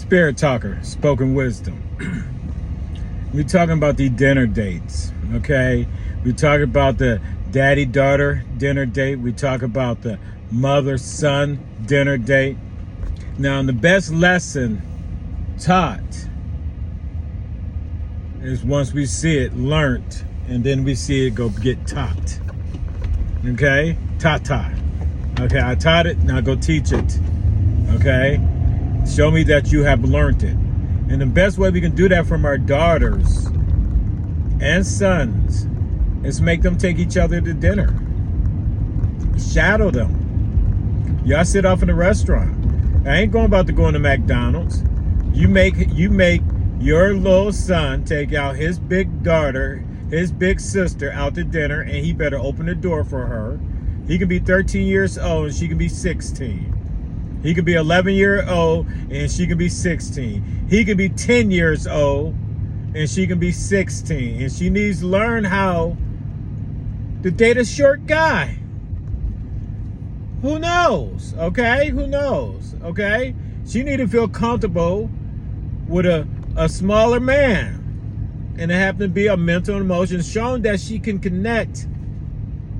Spirit talker, spoken wisdom. We're talking about the dinner dates, okay? We talk about the daddy-daughter dinner date. We talk about the mother-son dinner date. Now, the best lesson taught is once we see it learned, and then we see it go get taught. Okay? Ta-ta. Okay, I taught it, now go teach it. Okay? Show me that you have learned it. And the best way we can do that from our daughters and sons is make them take each other to dinner. Shadow them. Y'all sit off in a restaurant. I ain't about to go into McDonald's. You make your little son take out his big daughter, his big sister out to dinner, and he better open the door for her. He can be 13 years old and she can be 16. He could be 11 years old and she can be 16. He can be 10 years old and she can be 16. And she needs to learn how to date a short guy. Who knows? Okay? Who knows? Okay? She need to feel comfortable with a smaller man. And it happened to be a mental and emotion, showing that she can connect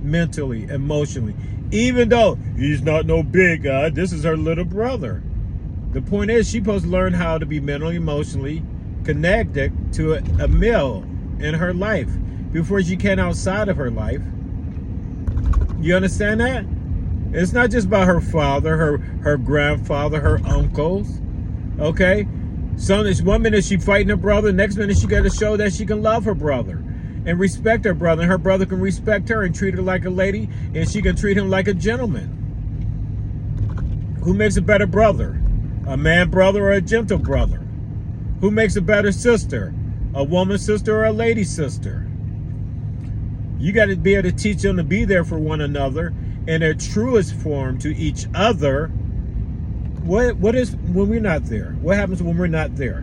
mentally, emotionally. Even though he's not no big guy, this is her little brother. The point is, she's supposed to learn how to be mentally, emotionally connected to a male in her life before she can outside of her life. You understand that? It's not just about her father, her grandfather, her uncles. Okay? So one minute she fighting her brother, next minute she got to show that she can love her brother and respect her brother, and her brother can respect her and treat her like a lady, and she can treat him like a gentleman. Who makes a better brother? A man brother or a gentle brother? Who makes a better sister? A woman sister or a lady sister? You got to be able to teach them to be there for one another in their truest form to each other. What is when we're not there? What happens when we're not there?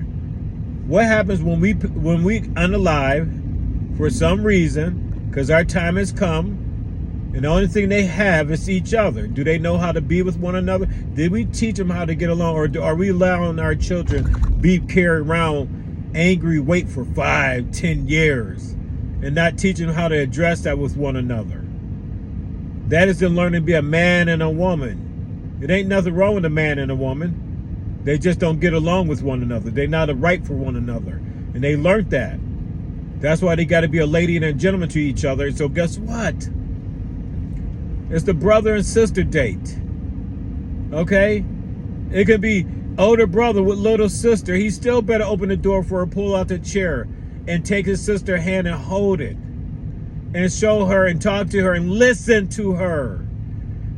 What happens when we unalive for some reason, because our time has come, and the only thing they have is each other? Do they know how to be with one another? Did we teach them how to get along, or are we allowing our children be carried around angry weight for 5-10 years and not teaching them how to address that with one another? That is them learning to be a man and a woman. It ain't nothing wrong with a man and a woman. They just don't get along with one another. They're not right for one another. And they learned that. That's why they got to be a lady and a gentleman to each other. So guess what? It's the brother and sister date. Okay? It could be older brother with little sister. He still better open the door for her, pull out the chair, and take his sister's hand and hold it. And show her and talk to her and listen to her.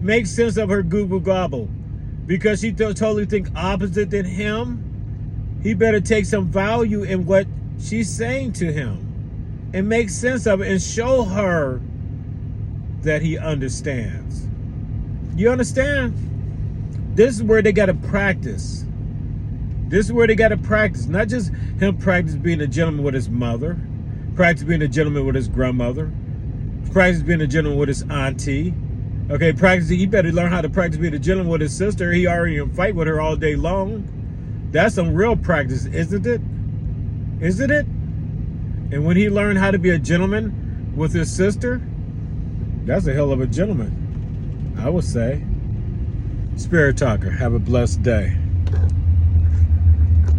Make sense of her Google gobble. Because she totally think opposite than him. He better take some value in what she's saying to him. And make sense of it and show her that he understands. You understand? This is where they got to practice. This is where they got to practice. Not just him practice being a gentleman with his mother. Practice being a gentleman with his grandmother. Practice being a gentleman with his auntie. Okay, practice. He better learn how to practice being a gentleman with his sister. He already in fight with her all day long. That's some real practice, isn't it? Isn't it? And when he learned how to be a gentleman with his sister, that's a hell of a gentleman, I would say. Spirit talker, have a blessed day.